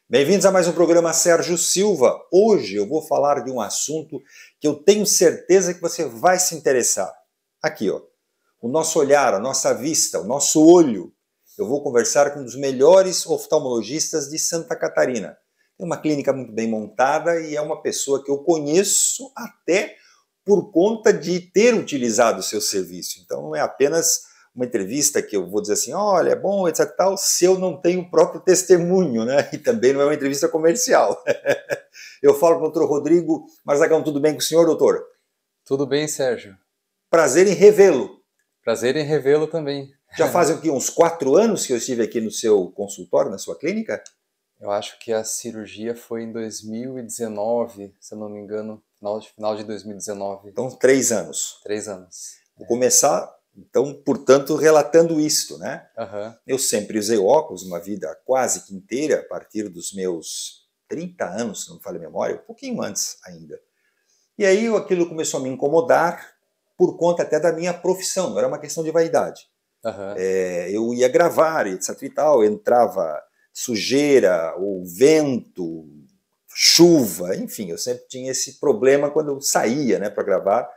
Bem-vindos a mais um programa Sérgio Silva. Hoje eu vou falar de um assunto que eu tenho certeza que você vai se interessar. Aqui, ó, o nosso olhar, a nossa vista, o nosso olho. Eu vou conversar com um dos melhores oftalmologistas de Santa Catarina. Tem uma clínica muito bem montada e é uma pessoa que eu conheço até por conta de ter utilizado o seu serviço. Então não é apenas uma entrevista que eu vou dizer assim, olha, é bom, etc e tal, se eu não tenho o próprio testemunho, né? E também não é uma entrevista comercial. Eu falo com o doutor Rodrigo Marzagão, tudo bem com o senhor, doutor? Tudo bem, Sérgio. Prazer em revê-lo. Prazer em revê-lo também. Já fazem aqui uns 4 anos que eu estive aqui no seu consultório, na sua clínica? Eu acho que a cirurgia foi em 2019, se eu não me engano, final de 2019. Então, 3 anos. 3 anos. Vou começar, então, portanto, relatando isto, né? Uhum. Eu sempre usei óculos uma vida quase que inteira, a partir dos meus 30 anos, se não me falha a memória, um pouquinho antes ainda. E aí aquilo começou a me incomodar por conta até da minha profissão, não era uma questão de vaidade. Uhum. Eu ia gravar, etc e tal, entrava sujeira, ou vento, chuva, enfim, eu sempre tinha esse problema quando eu saía, né, para gravar.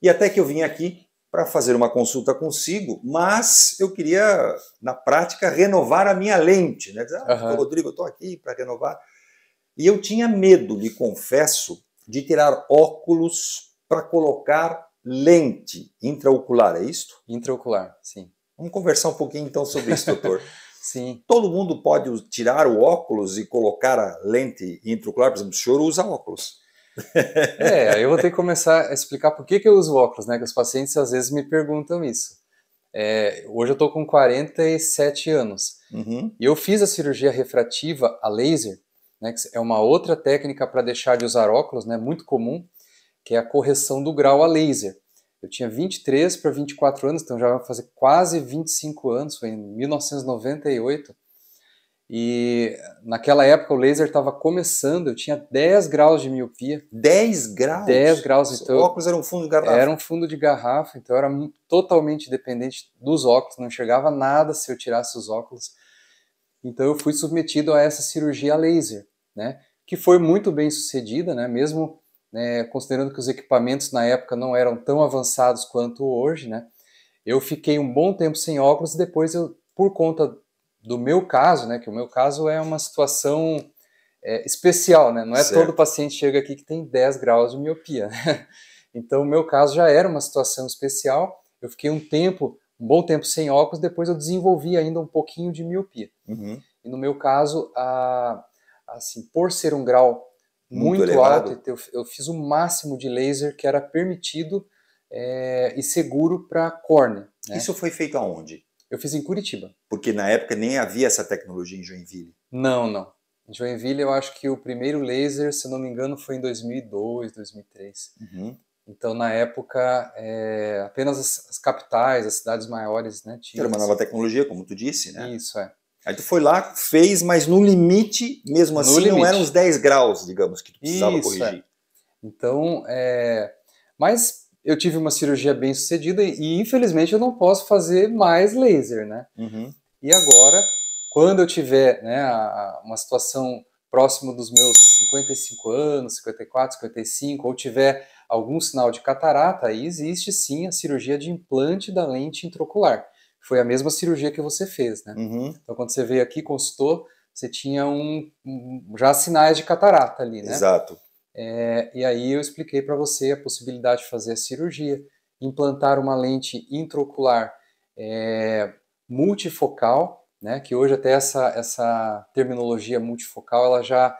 E até que eu vim aqui para fazer uma consulta consigo, mas eu queria, na prática, renovar a minha lente, né? Dizer, doutor Rodrigo, eu estou aqui para renovar. E eu tinha medo, lhe confesso, de tirar óculos para colocar lente intraocular, é isto? Intraocular, sim. Vamos conversar um pouquinho então sobre isso, doutor. Sim. Todo mundo pode tirar o óculos e colocar a lente intraocular? Por exemplo, o senhor usa óculos. Eu vou ter que começar a explicar por que eu uso óculos, né? Que os pacientes às vezes me perguntam isso. Hoje eu estou com 47 anos. Uhum. E eu fiz a cirurgia refrativa a laser, né? Que é uma outra técnica para deixar de usar óculos, né? Muito comum, que é a correção do grau a laser. Eu tinha 23 para 24 anos, então já vai fazer quase 25 anos, foi em 1998. E naquela época o laser estava começando, eu tinha 10 graus de miopia. 10 graus? 10 graus, Os então. óculos eram um fundo de garrafa? Era um fundo de garrafa, então eu era totalmente dependente dos óculos, não enxergava nada se eu tirasse os óculos. Então eu fui submetido a essa cirurgia a laser, né? Que foi muito bem sucedida, né? Mesmo considerando que os equipamentos na época não eram tão avançados quanto hoje, né? Eu fiquei um bom tempo sem óculos e depois por conta do meu caso, né? Que o meu caso é uma situação especial, né? Não é todo paciente que chega aqui que tem 10 graus de miopia, né? Então o meu caso já era uma situação especial. Eu fiquei um bom tempo sem óculos, depois eu desenvolvi ainda um pouquinho de miopia. Uhum. E no meu caso, assim, por ser um grau muito elevado, alto, eu fiz o máximo de laser que era permitido e seguro para córnea. Né? Isso foi feito aonde? Eu fiz em Curitiba. Porque na época nem havia essa tecnologia em Joinville. Não. Em Joinville eu acho que o primeiro laser, se não me engano, foi em 2002, 2003. Uhum. Então, na época, apenas as capitais, as cidades maiores, né, tinham. Era uma nova tecnologia, como tu disse, né? Isso, é. Aí tu foi lá, fez, mas no limite, mesmo No assim, limite. não eram os 10 graus, digamos, que tu precisava Isso, corrigir. Então, mas eu tive uma cirurgia bem sucedida e infelizmente eu não posso fazer mais laser, né? Uhum. E agora, quando eu tiver uma situação próximo dos meus 55 anos, 54, 55, ou tiver algum sinal de catarata, aí existe sim a cirurgia de implante da lente intraocular. Foi a mesma cirurgia que você fez, né? Uhum. Então, quando você veio aqui, consultou, você tinha já sinais de catarata ali, né? Exato. E aí eu expliquei para você a possibilidade de fazer a cirurgia, implantar uma lente intraocular multifocal, né, que hoje até essa terminologia multifocal ela já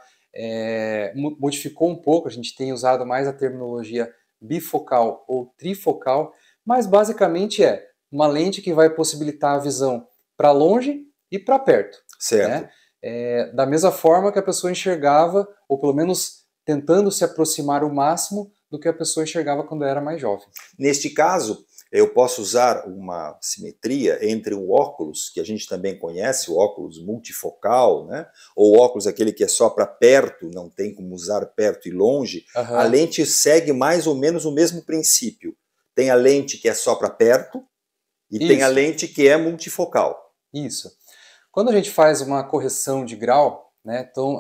modificou um pouco, a gente tem usado mais a terminologia bifocal ou trifocal, mas basicamente é uma lente que vai possibilitar a visão para longe e para perto. Certo. Né? Da mesma forma que a pessoa enxergava, ou pelo menos tentando se aproximar o máximo do que a pessoa enxergava quando era mais jovem. Neste caso, eu posso usar uma simetria entre o óculos, que a gente também conhece, o óculos multifocal, né? Ou o óculos aquele que é só para perto, não tem como usar perto e longe. Uhum. A lente segue mais ou menos o mesmo princípio. Tem a lente que é só para perto e Isso. Tem a lente que é multifocal. Isso. Quando a gente faz uma correção de grau, né? Então,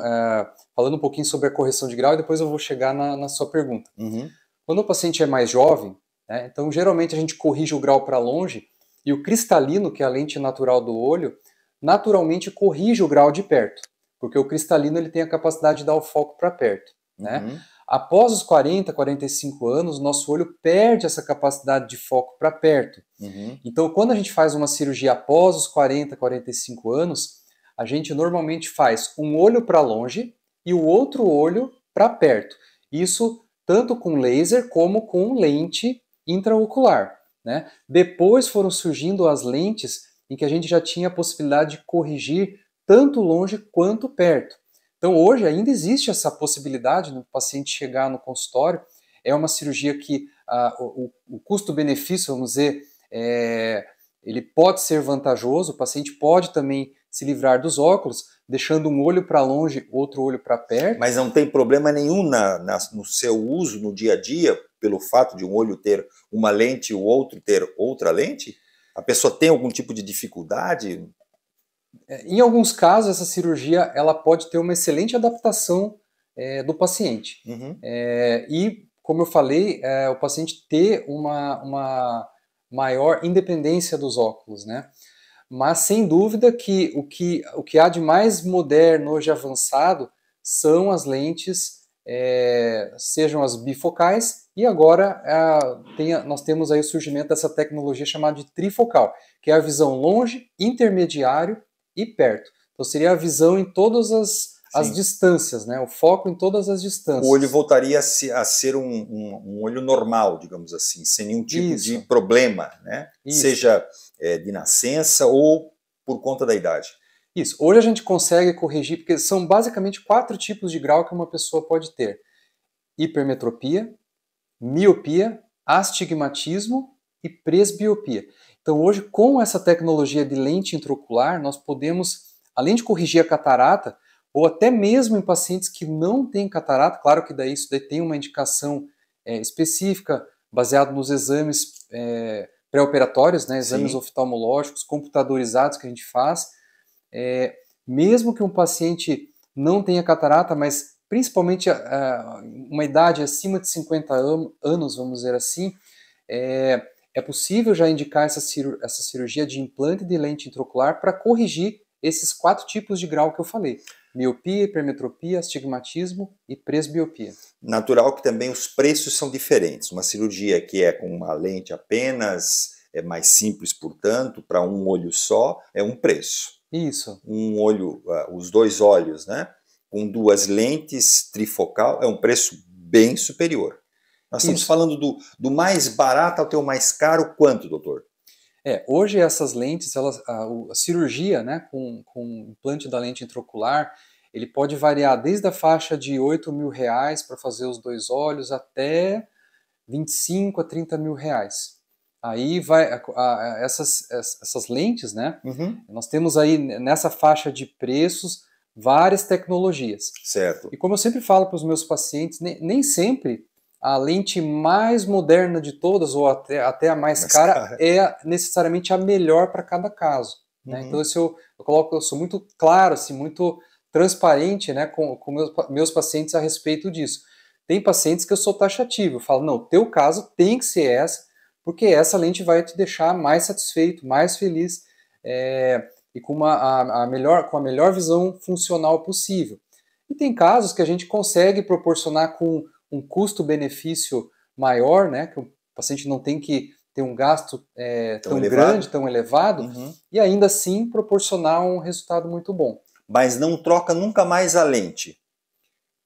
falando um pouquinho sobre a correção de grau, e depois eu vou chegar na sua pergunta. Uhum. Quando o paciente é mais jovem, né, então geralmente a gente corrige o grau para longe, e o cristalino, que é a lente natural do olho, naturalmente corrige o grau de perto, porque o cristalino ele tem a capacidade de dar o foco para perto, né? Uhum. Após os 40, 45 anos, nosso olho perde essa capacidade de foco para perto. Uhum. Então, quando a gente faz uma cirurgia após os 40, 45 anos, a gente normalmente faz um olho para longe e o outro olho para perto. Isso tanto com laser como com lente intraocular, né? Depois foram surgindo as lentes em que a gente já tinha a possibilidade de corrigir tanto longe quanto perto. Então hoje ainda existe essa possibilidade do paciente chegar no consultório. É uma cirurgia que o custo-benefício, vamos dizer, ele pode ser vantajoso. O paciente pode também se livrar dos óculos, deixando um olho para longe, outro olho para perto. Mas não tem problema nenhum no seu uso no dia a dia, pelo fato de um olho ter uma lente e o outro ter outra lente? A pessoa tem algum tipo de dificuldade? Em alguns casos, essa cirurgia ela pode ter uma excelente adaptação do paciente. Uhum. E, como eu falei, o paciente ter uma maior independência dos óculos, né? Mas, sem dúvida, que o que há de mais moderno, hoje avançado, são as lentes, sejam as bifocais, e agora nós temos aí o surgimento dessa tecnologia chamada de trifocal, que é a visão longe, intermediário e perto. Então seria a visão em todas as distâncias, né? O foco em todas as distâncias. O olho voltaria a ser um olho normal, digamos assim, sem nenhum tipo de problema, né? Seja de nascença ou por conta da idade. Isso. Hoje a gente consegue corrigir, porque são basicamente 4 tipos de grau que uma pessoa pode ter: hipermetropia, miopia, astigmatismo e presbiopia. Então hoje, com essa tecnologia de lente intraocular, nós podemos, além de corrigir a catarata, ou até mesmo em pacientes que não têm catarata, claro que isso daí tem uma indicação específica, baseado nos exames pré-operatórios, né, exames oftalmológicos, computadorizados que a gente faz. Mesmo que um paciente não tenha catarata, mas principalmente uma idade acima de 50 anos, vamos dizer assim, é possível já indicar essa cirurgia de implante de lente intraocular para corrigir esses 4 tipos de grau que eu falei: miopia, hipermetropia, astigmatismo e presbiopia. Natural que também os preços são diferentes. Uma cirurgia que é com uma lente apenas, é mais simples, portanto, para um olho só, é um preço. Isso. Um olho, os 2 olhos, né? Com 2 lentes trifocal, é um preço bem superior. Nós estamos falando do mais barato até o mais caro, quanto, doutor? Hoje essas lentes, a cirurgia, né, com implante da lente intraocular, ele pode variar desde a faixa de R$8.000 para fazer os 2 olhos até 25 a 30 mil reais. Aí vai essas lentes, né? Uhum. Nós temos aí nessa faixa de preços várias tecnologias. Certo. E como eu sempre falo para os meus pacientes, nem sempre a lente mais moderna de todas, ou até a mais cara, é necessariamente a melhor para cada caso. Uhum. Né? Então eu sou muito claro, assim, muito transparente, né, com meus pacientes a respeito disso. Tem pacientes que eu sou taxativo, eu falo, não, teu caso tem que ser essa, porque essa lente vai te deixar mais satisfeito, mais feliz, e com a melhor visão funcional possível. E tem casos que a gente consegue proporcionar com um custo-benefício maior, né, que o paciente não tem que ter um gasto tão grande, tão elevado, e ainda assim proporcionar um resultado muito bom. Mas não troca nunca mais a lente.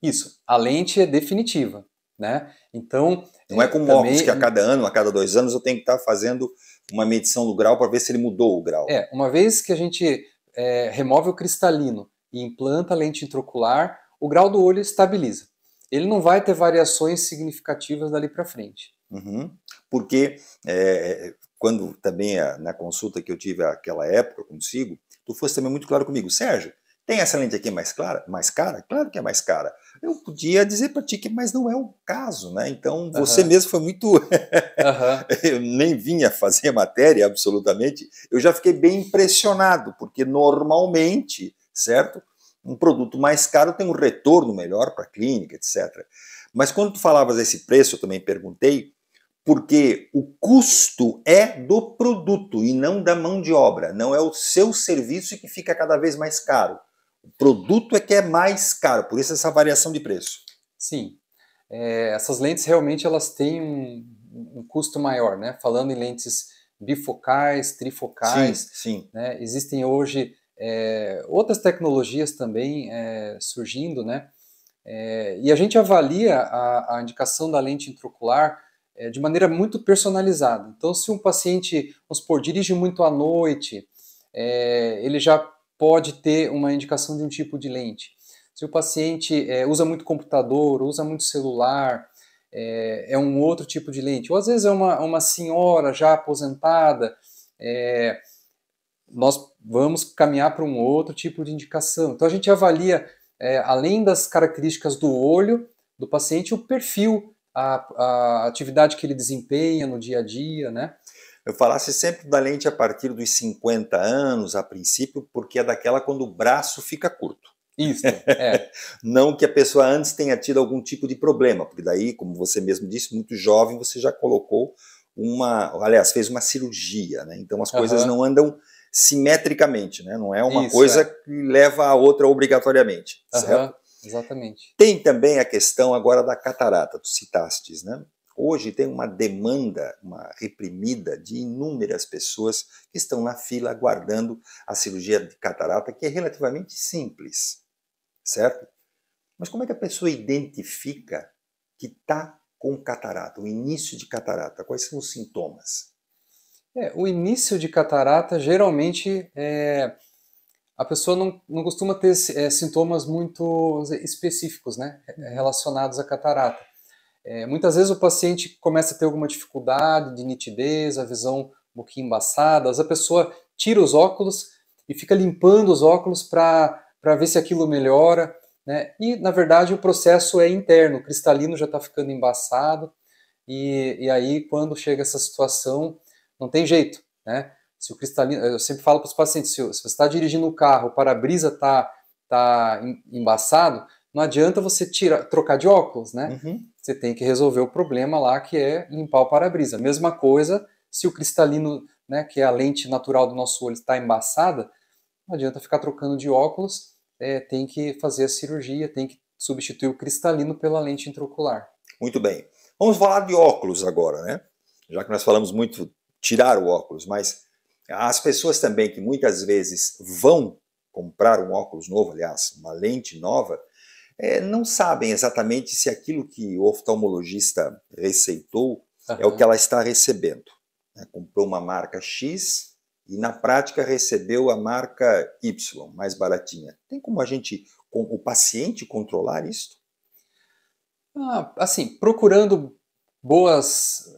Isso, a lente é definitiva, né? Então não é como óculos que a cada ano, a cada 2 anos eu tenho que estar fazendo uma medição do grau para ver se ele mudou o grau. Uma vez que a gente remove o cristalino e implanta a lente intraocular, o grau do olho estabiliza. Ele não vai ter variações significativas dali para frente. Uhum. Porque quando também na consulta que eu tive naquela época consigo, tu fosse também muito claro comigo, Sérgio, tem essa lente aqui mais clara? Mais cara? Claro que é mais cara. Eu podia dizer para ti que, mas não é o caso, né? Então você mesmo foi muito. Eu nem vinha fazer matéria absolutamente. Eu já fiquei bem impressionado, porque normalmente, certo? Um produto mais caro tem um retorno melhor para a clínica, etc. Mas quando tu falavas desse preço, eu também perguntei, porque o custo é do produto e não da mão de obra. Não é o seu serviço que fica cada vez mais caro. O produto é que é mais caro, por isso essa variação de preço. Sim. Essas lentes realmente elas têm um custo maior, né? Falando em lentes bifocais, trifocais, sim. né? Existem hoje outras tecnologias também surgindo, né? E a gente avalia a indicação da lente intraocular de maneira muito personalizada. Então, se um paciente, vamos supor, dirige muito à noite, ele já pode ter uma indicação de um tipo de lente. Se o paciente usa muito computador, usa muito celular, é um outro tipo de lente. Ou às vezes é uma senhora já aposentada, nós vamos caminhar para um outro tipo de indicação. Então a gente avalia, além das características do olho do paciente, o perfil, a atividade que ele desempenha no dia a dia, né? Eu falasse sempre da lente a partir dos 50 anos, a princípio, porque é daquela quando o braço fica curto. Isso, Não que a pessoa antes tenha tido algum tipo de problema, porque daí, como você mesmo disse, muito jovem, você já colocou fez uma cirurgia, né? Então as coisas não andam simetricamente, né? Não é uma coisa que leva a outra obrigatoriamente, certo? Exatamente. Tem também a questão agora da catarata, tu citastes, né? Hoje tem uma demanda, uma reprimida de inúmeras pessoas que estão na fila aguardando a cirurgia de catarata, que é relativamente simples, certo? Mas como é que a pessoa identifica que está com catarata, o início de catarata? Quais são os sintomas? O início de catarata, geralmente, a pessoa não costuma ter sintomas muito específicos, né, relacionados à catarata. Muitas vezes o paciente começa a ter alguma dificuldade de nitidez, a visão um pouquinho embaçada, a pessoa tira os óculos e fica limpando os óculos para ver se aquilo melhora, né? E, na verdade, o processo é interno, o cristalino já está ficando embaçado, e aí, quando chega essa situação, não tem jeito, né? Se o cristalino, eu sempre falo para os pacientes, se você está dirigindo o carro, o para-brisa tá embaçado, não adianta você trocar de óculos, né? Você tem que resolver o problema lá, que é limpar o para-brisa. Mesma coisa, se o cristalino, né, que é a lente natural do nosso olho, está embaçada, não adianta ficar trocando de óculos, tem que fazer a cirurgia, tem que substituir o cristalino pela lente intraocular. Muito bem. Vamos falar de óculos agora, né? Já que nós falamos muito tirar o óculos, mas as pessoas também que muitas vezes vão comprar um óculos novo, aliás, uma lente nova, não sabem exatamente se aquilo que o oftalmologista receitou é o que ela está recebendo. Comprou uma marca X e na prática recebeu a marca Y, mais baratinha. Tem como o paciente controlar isso? Assim, procurando boas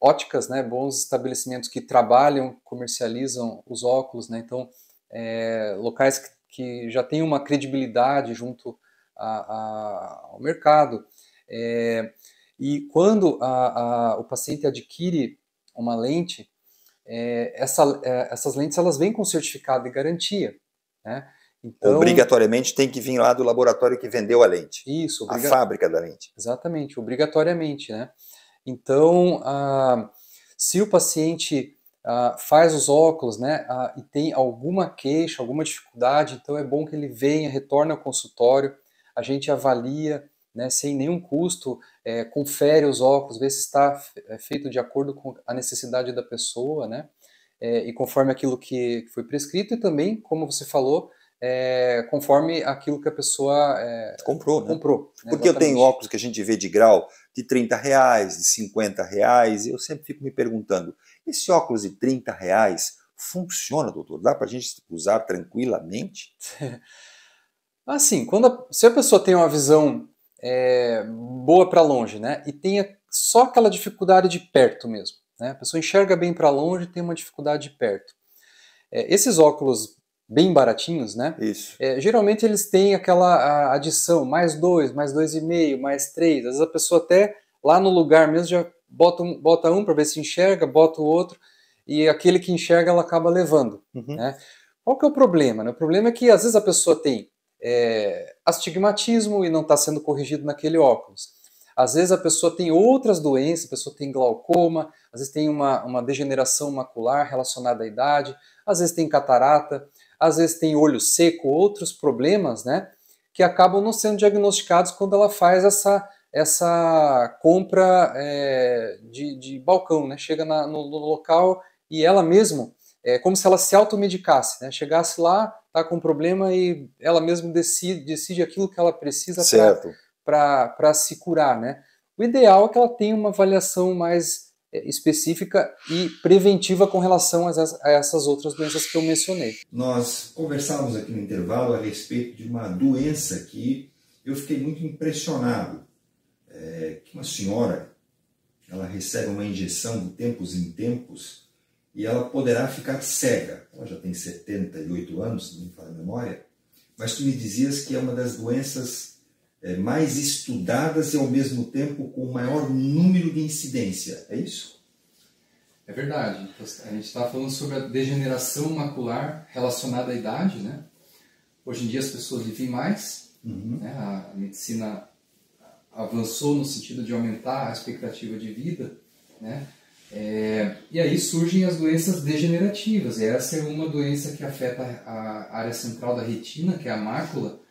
óticas, né, bons estabelecimentos que trabalham, comercializam os óculos, né, então locais que já têm uma credibilidade junto ao mercado. E quando o paciente adquire uma lente, essas lentes elas vêm com certificado de garantia, né? Então, obrigatoriamente tem que vir lá do laboratório que vendeu a lente. Isso, a fábrica da lente. Exatamente, obrigatoriamente, né? Então, se o paciente faz os óculos, né, e tem alguma queixa, alguma dificuldade, então é bom que ele venha, retorne ao consultório, a gente avalia, né, sem nenhum custo, confere os óculos, vê se está feito de acordo com a necessidade da pessoa, né, e conforme aquilo que foi prescrito, e também, como você falou, conforme aquilo que a pessoa comprou. Né? Porque eu tenho óculos que a gente vê de grau de R$30, de R$50, e eu sempre fico me perguntando, esse óculos de R$30 funciona, doutor? Dá para a gente usar tranquilamente? Assim, se a pessoa tem uma visão boa para longe, né, e tenha só aquela dificuldade de perto mesmo, né, a pessoa enxerga bem para longe e tem uma dificuldade de perto. Esses óculos bem baratinhos, né? Isso. Geralmente eles têm aquela adição, mais 2, mais 2,5, mais 3. Às vezes a pessoa até lá no lugar mesmo já bota um para ver se enxerga, bota o outro, e aquele que enxerga ela acaba levando. Né? Qual que é o problema, né? O problema é que às vezes a pessoa tem astigmatismo e não está sendo corrigido naquele óculos. Às vezes a pessoa tem outras doenças, a pessoa tem glaucoma, às vezes tem uma degeneração macular relacionada à idade, às vezes tem catarata, às vezes tem olho seco, outros problemas, né, que acabam não sendo diagnosticados quando ela faz essa compra de balcão, né, chega no local e ela mesma, como se ela se automedicasse, né, chegasse lá, tá com um problema e ela mesma decide aquilo que ela precisa para se curar, né? O ideal é que ela tenha uma avaliação mais específica e preventiva com relação a essas outras doenças que eu mencionei. Nós conversávamos aqui no intervalo a respeito de uma doença que eu fiquei muito impressionado. Que uma senhora, ela recebe uma injeção de tempos em tempos e ela poderá ficar cega. Ela já tem 78 anos, se não me falha a memória, mas tu me dizias que é uma das doenças mais estudadas e ao mesmo tempo com o maior número de incidência, é isso? É verdade. A gente está falando sobre a degeneração macular relacionada à idade, né? Hoje em dia as pessoas vivem mais, né? A medicina avançou no sentido de aumentar a expectativa de vida, né? E aí surgem as doenças degenerativas, e essa é uma doença que afeta a área central da retina, que é a mácula,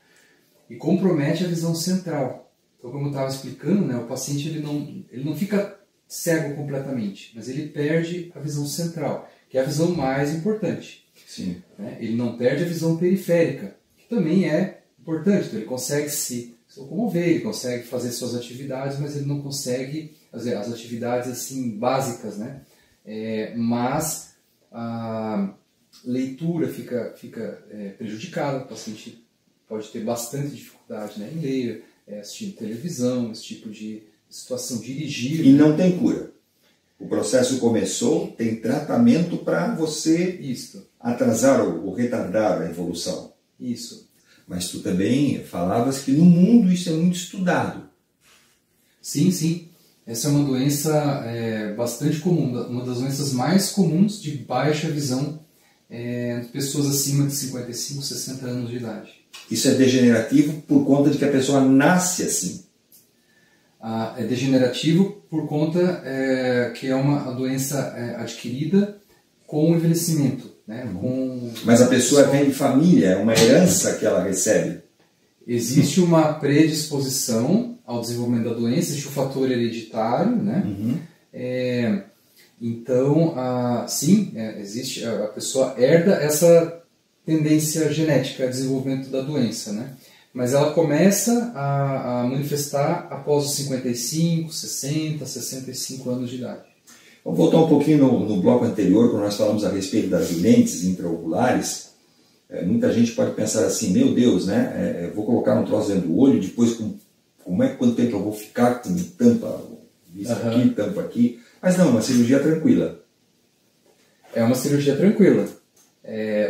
e compromete a visão central. Então, como eu estava explicando, né, o paciente ele não fica cego completamente, mas ele perde a visão central, que é a visão mais importante. Sim. Né? Ele não perde a visão periférica, que também é importante. Então, ele consegue se locomover, ele consegue fazer suas atividades, mas ele não consegue fazer as atividades assim básicas, né? Mas a leitura fica prejudicada, o paciente pode ter bastante dificuldade, né, em ler, assistir televisão, esse tipo de situação, dirigir. E não tem cura. O processo começou, tem tratamento para você atrasar ou retardar a evolução. Isso. Mas tu também falavas que no mundo isso é muito estudado. Sim, sim. Essa é uma doença bastante comum, uma das doenças mais comuns de baixa visão de pessoas acima de 55, 60 anos de idade. Isso é degenerativo por conta de que a pessoa nasce assim? É degenerativo por conta que é uma doença adquirida com o envelhecimento. Né? Mas a pessoa vem de família, é uma herança que ela recebe? Existe uma predisposição ao desenvolvimento da doença, existe o fator hereditário, né? Então, sim, existe, a pessoa herda essa tendência genética a desenvolvimento da doença, né? Mas ela começa a manifestar após os 55, 60, 65 anos de idade. Vamos voltar um pouquinho no bloco anterior, quando nós falamos a respeito das lentes intraoculares. Muita gente pode pensar assim, meu Deus, né? Vou colocar um troço dentro do olho, depois quanto tempo eu vou ficar com tampa isso aqui, tampa aqui. Mas não, uma cirurgia tranquila. É uma cirurgia tranquila.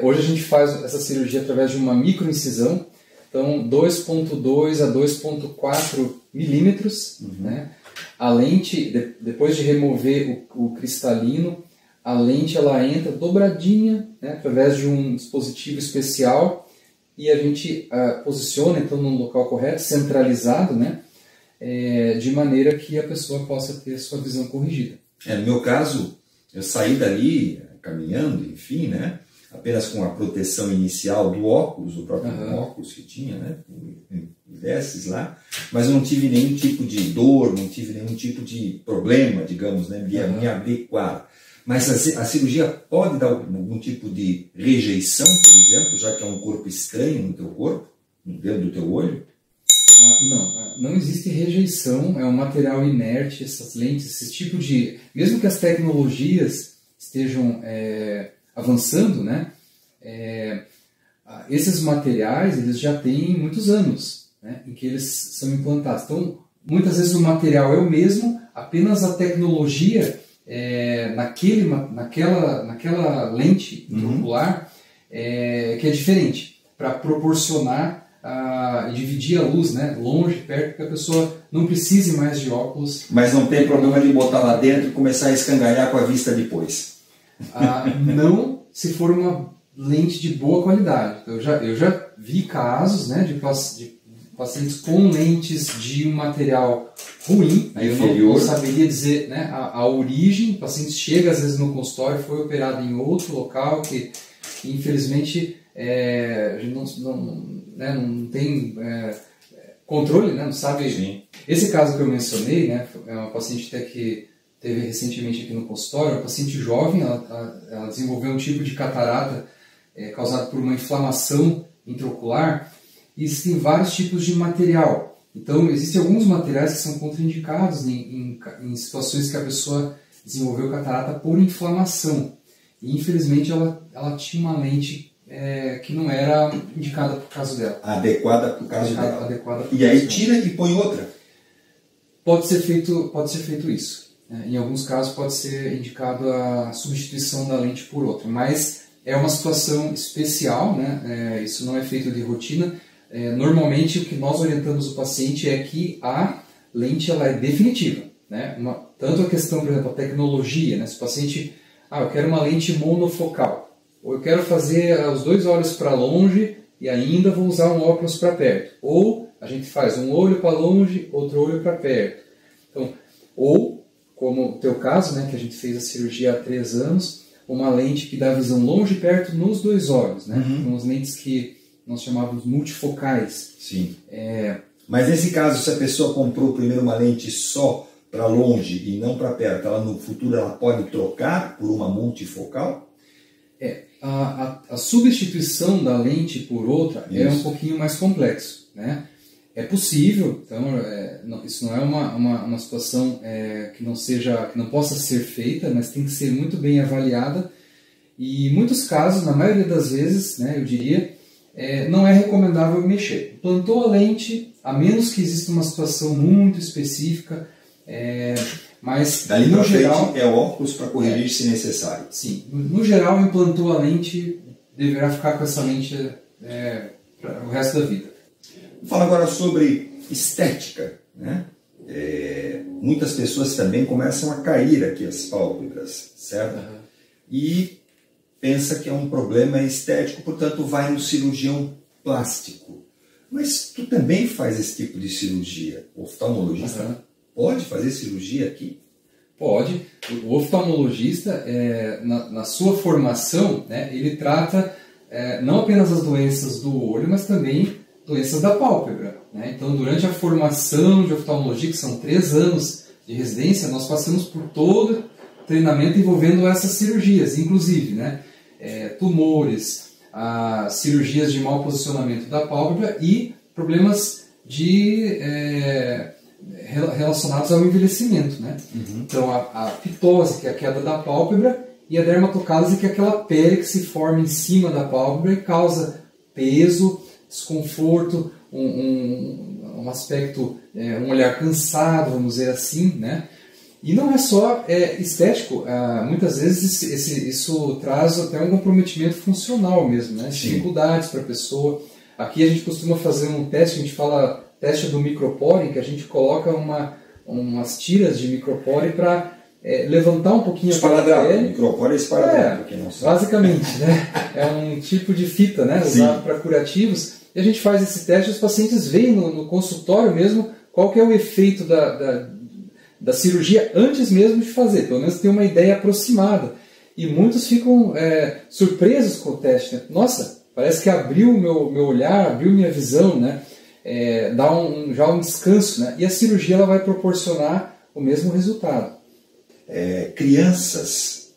Hoje a gente faz essa cirurgia através de uma microincisão, então 2.2 a 2.4 milímetros, né? A lente, depois de remover o cristalino, a lente ela entra dobradinha, né, através de um dispositivo especial, e a gente posiciona então no local correto, centralizado, né, de maneira que a pessoa possa ter sua visão corrigida. No meu caso, eu saí dali caminhando, enfim, né, apenas com a proteção inicial do óculos, o próprio óculos que tinha, né, desses lá, mas eu não tive nenhum tipo de dor, não tive nenhum tipo de problema, digamos, né, me adequar. Mas a cirurgia pode dar algum tipo de rejeição, por exemplo, já que é um corpo estranho no teu corpo, dentro do teu olho? Não existe rejeição, é um material inerte, essas lentes, esse tipo de... Mesmo que as tecnologias estejam avançando, né, esses materiais eles já têm muitos anos, né, em que eles são implantados. Então, muitas vezes o material é o mesmo, apenas a tecnologia naquela lente intraocular que é diferente, para proporcionar e dividir a luz, né, longe, perto, que a pessoa não precise mais de óculos. Mas não tem problema de botar lá dentro e começar a escangalhar com a vista depois? Não, se for uma lente de boa qualidade. Então, eu já vi casos, né, de pacientes com lentes de um material ruim, aí eu não saberia dizer, né, a origem. O paciente chega às vezes no consultório, foi operado em outro local que infelizmente a gente não tem controle, né, não sabe. Sim. Esse caso que eu mencionei, né, é uma paciente até que teve recentemente aqui no consultório, uma paciente jovem, ela desenvolveu um tipo de catarata causado por uma inflamação intraocular, e existem vários tipos de material. Então, existem alguns materiais que são contraindicados em situações que a pessoa desenvolveu catarata por inflamação. E, infelizmente, ela tinha uma lente que não era indicada para o caso dela. Adequada para o caso dela. Adequada e aí tira e põe outra? Pode ser feito isso. Em alguns casos pode ser indicado a substituição da lente por outra, mas é uma situação especial, né? Isso não é feito de rotina. Normalmente o que nós orientamos o paciente é que a lente ela é definitiva, né? Tanto a questão, por exemplo, a tecnologia, né? Se o paciente, eu quero uma lente monofocal, ou eu quero fazer os 2 olhos para longe e ainda vou usar um óculos para perto, ou a gente faz um olho para longe, outro olho para perto. Então, ou, como o teu caso, né, que a gente fez a cirurgia há 3 anos, uma lente que dá visão longe e perto nos 2 olhos, né? Então, as lentes que nós chamávamos multifocais. Sim. Mas nesse caso, se a pessoa comprou primeiro uma lente só para longe e não para perto, ela no futuro ela pode trocar por uma multifocal? A substituição da lente por outra é um pouquinho mais complexo, né? É possível, então isso não é uma situação que não possa ser feita, mas tem que ser muito bem avaliada. E em muitos casos, na maioria das vezes, né, eu diria, não é recomendável mexer. Implantou a lente, a menos que exista uma situação muito específica, mas dali no geral é óculos para corrigir se necessário. Sim, no geral implantou a lente, deverá ficar com essa lente para o resto da vida. Vou falar agora sobre estética, né? Muitas pessoas também começam a cair aqui as pálpebras, certo? Uhum. E pensa que é um problema estético, portanto vai no cirurgião plástico. Mas tu também faz esse tipo de cirurgia, oftalmologista? Pode fazer cirurgia aqui? Pode. O oftalmologista, na sua formação, né, ele trata não apenas as doenças do olho, mas também doenças da pálpebra, né? Então, durante a formação de oftalmologia, que são 3 anos de residência, nós passamos por todo o treinamento envolvendo essas cirurgias, inclusive, né, tumores, cirurgias de mau posicionamento da pálpebra e problemas relacionados ao envelhecimento, né? Uhum. Então, a pitose, que é a queda da pálpebra, e a dermatocálise, que é aquela pele que se forma em cima da pálpebra e causa peso, desconforto, um aspecto, um olhar cansado, vamos dizer assim, né? E não é só estético, muitas vezes isso traz até um comprometimento funcional mesmo, né? Dificuldades para a pessoa. Aqui a gente costuma fazer um teste, a gente fala teste do micropore, que a gente coloca umas tiras de micropore para levantar um pouquinho a pele. Micropore é esparadrapo, quem não sabe. Basicamente, né? É um tipo de fita, né, usado para curativos. E a gente faz esse teste e os pacientes veem no consultório mesmo qual que é o efeito da cirurgia antes mesmo de fazer, pelo menos ter uma ideia aproximada. E muitos ficam surpresos com o teste, né? Nossa, parece que abriu meu olhar, abriu minha visão, né? Dá já um descanso, né? E a cirurgia ela vai proporcionar o mesmo resultado. Crianças,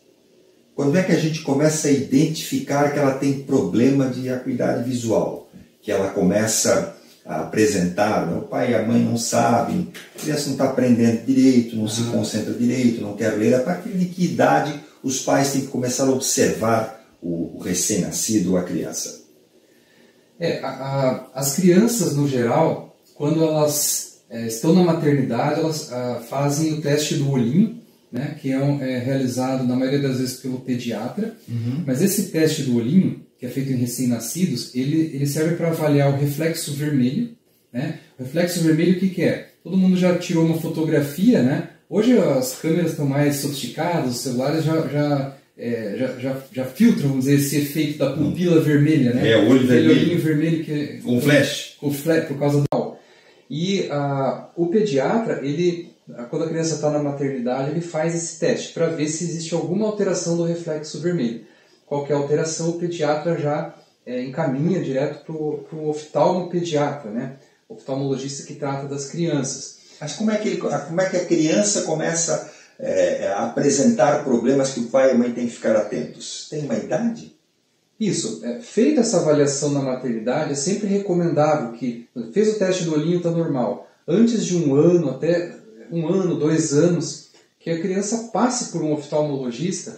quando é que a gente começa a identificar que ela tem problema de acuidade visual? Que ela começa a apresentar, o pai e a mãe não sabem, a criança não está aprendendo direito, não se concentra direito, não quer ler. A partir de que idade os pais têm que começar a observar o recém-nascido ou a criança? As crianças, no geral, quando elas estão na maternidade, elas fazem o teste do olhinho, né, que é realizado na maioria das vezes pelo pediatra. Mas esse teste do olhinho, que é feito em recém-nascidos, ele serve para avaliar o reflexo vermelho, né? O reflexo vermelho, o que é? Todo mundo já tirou uma fotografia, né? Hoje as câmeras estão mais sofisticadas, os celulares já já filtram, vamos dizer, esse efeito da pupila vermelha, né? O olho vermelho. Olhinho vermelho que Com flash. O flash, por causa do... E o pediatra, quando a criança está na maternidade, ele faz esse teste para ver se existe alguma alteração do reflexo vermelho. Qualquer alteração, o pediatra já encaminha direto para o oftalmopediatra, né? Oftalmologista que trata das crianças. Mas como é que a criança começa a apresentar problemas que o pai e a mãe têm que ficar atentos? Tem uma idade? Isso. Feita essa avaliação na maternidade, é sempre recomendável que, fez o teste do olhinho, está normal. Antes de 1 ano, até 1 ano, 2 anos, que a criança passe por um oftalmologista,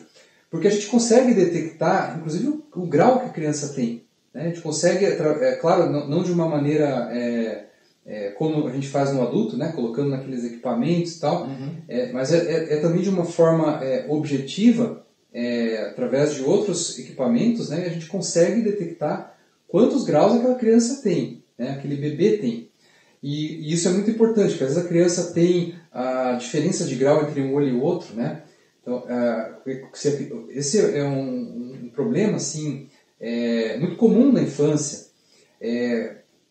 porque a gente consegue detectar, inclusive, o grau que a criança tem. Né? A gente consegue, claro, não de uma maneira como a gente faz no adulto, né? Colocando naqueles equipamentos e tal, mas também de uma forma objetiva, através de outros equipamentos, né? A gente consegue detectar quantos graus aquela criança tem, né? Aquele bebê tem. E isso é muito importante, porque às vezes a criança tem a diferença de grau entre um olho e o outro, né? Então, esse é um problema assim, muito comum na infância,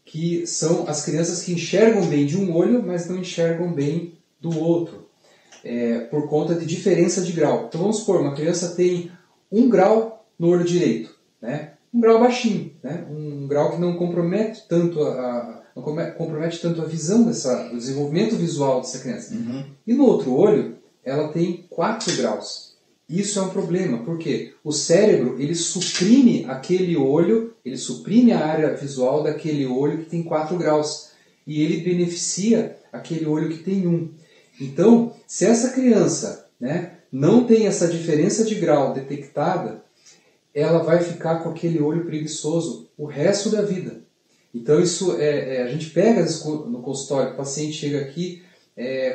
que são as crianças que enxergam bem de um olho, mas não enxergam bem do outro, por conta de diferença de grau. Então vamos supor, uma criança tem 1 grau no olho direito, né? Um grau baixinho, né? Um grau que não compromete tanto a visão do desenvolvimento visual dessa criança. E no outro olho, ela tem 4 graus. Isso é um problema, porque o cérebro ele suprime aquele olho, ele suprime a área visual daquele olho que tem 4 graus. E ele beneficia aquele olho que tem 1. Então, se essa criança, né, não tem essa diferença de grau detectada, ela vai ficar com aquele olho preguiçoso o resto da vida. Então, isso a gente pega no consultório, o paciente chega aqui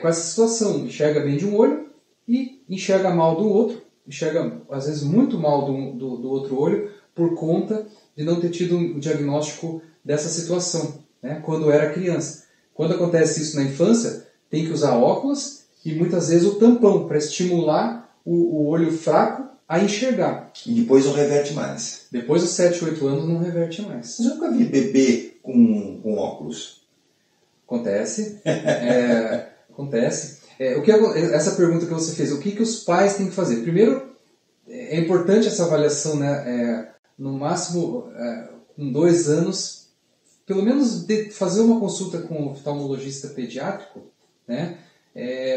com essa situação, enxerga bem de um olho e enxerga mal do outro, enxerga às vezes muito mal do outro olho por conta de não ter tido um diagnóstico dessa situação, né, quando era criança. Quando acontece isso na infância, tem que usar óculos e muitas vezes o tampão para estimular o olho fraco a enxergar. E depois não reverte mais. Depois dos 7, 8 anos não reverte mais. Mas eu nunca vi bebê com óculos. Acontece. Acontece. Essa pergunta que você fez, o que os pais têm que fazer? Primeiro, é importante essa avaliação, né? No máximo, com 2 anos, pelo menos fazer uma consulta com um oftalmologista pediátrico, né?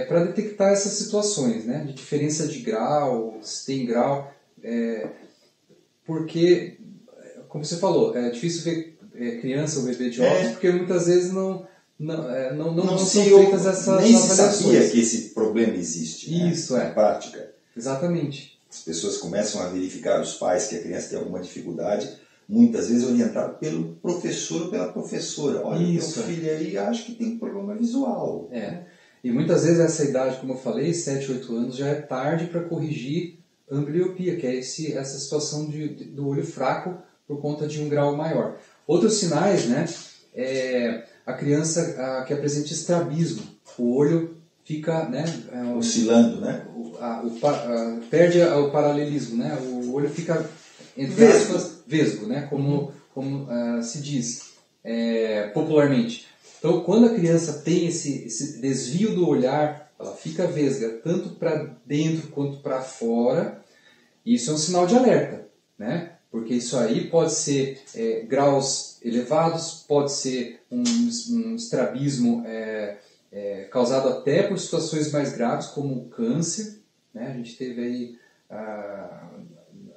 Para detectar essas situações, né? De diferença de grau, se tem grau, porque, como você falou, é difícil ver criança ou bebê de óculos, porque muitas vezes não são feitas essas avaliações. Nem se sabia que esse problema existe. Isso, na prática. Exatamente. As pessoas começam a verificar, os pais, que a criança tem alguma dificuldade, muitas vezes orientado pelo professor ou pela professora. Olha, Isso, meu filho aí acho que tem problema visual. E muitas vezes essa idade, como eu falei, 7, 8 anos, já é tarde para corrigir ambliopia, que é essa situação do olho fraco por conta de um grau maior. Outros sinais, né, a criança que apresenta estrabismo, o olho fica, né, oscilando, né? Perde o paralelismo, né? O olho fica, entre aspas, vesgo, né? Como se diz popularmente. Então, quando a criança tem esse desvio do olhar, ela fica vesga, tanto para dentro quanto para fora. Isso é um sinal de alerta, né? Porque isso aí pode ser graus elevados, pode ser um estrabismo causado até por situações mais graves, como câncer, né? A gente teve aí,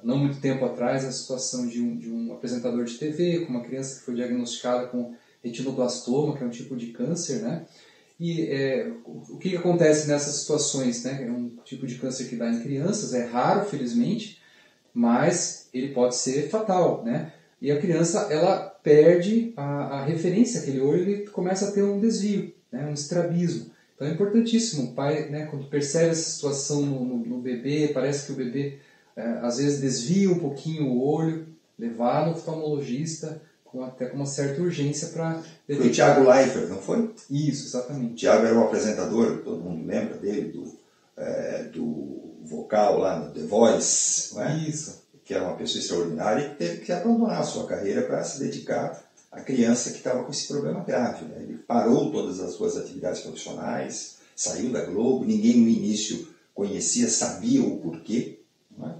não muito tempo atrás, a situação de um apresentador de TV com uma criança que foi diagnosticada com retinoblastoma, que é um tipo de câncer, né? E o que acontece nessas situações, né? É um tipo de câncer que dá em crianças, é raro, felizmente, mas ele pode ser fatal, né? E a criança, ela perde a referência, aquele olho, ele começa a ter um desvio, né? Um estrabismo. Então é importantíssimo o pai, né, quando percebe essa situação no bebê, parece que o bebê às vezes desvia um pouquinho o olho, levar no oftalmologista, até com uma certa urgência para detectar. Foi o Thiago Leifert, não foi? Isso, exatamente. O Thiago era o apresentador, todo mundo lembra dele, do vocal lá no The Voice, não é? Isso. Que era uma pessoa extraordinária e teve que abandonar a sua carreira para se dedicar à criança que estava com esse problema grave. Né? Ele parou todas as suas atividades profissionais, saiu da Globo, ninguém no início conhecia, sabia o porquê, não é?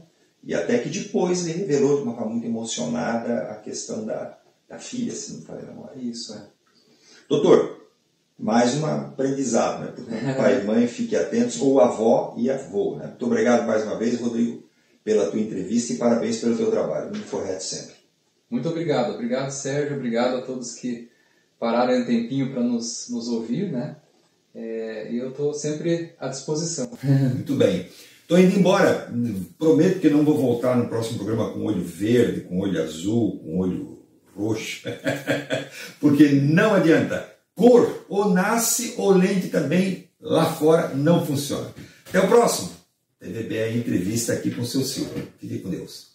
E até que depois ele revelou de uma forma muito emocionada a questão da filha, se não me falha a memória. Isso, é. Doutor, mais um aprendizado, né? Portanto, pai e mãe, fiquem atentos, ou avó e avô. Né? Muito obrigado mais uma vez, Rodrigo, pela tua entrevista e parabéns pelo teu trabalho. Muito correto sempre. Muito obrigado. Obrigado, Sérgio. Obrigado a todos que pararam um tempinho para nos ouvir, né? E eu estou sempre à disposição. Muito bem. Estou indo embora. Prometo que não vou voltar no próximo programa com olho verde, com olho azul, com olho roxo. Porque não adianta. Cor ou nasce ou lente também lá fora não funciona. Até o próximo. TVBR Entrevista aqui com o seu Silvio. Fique com Deus.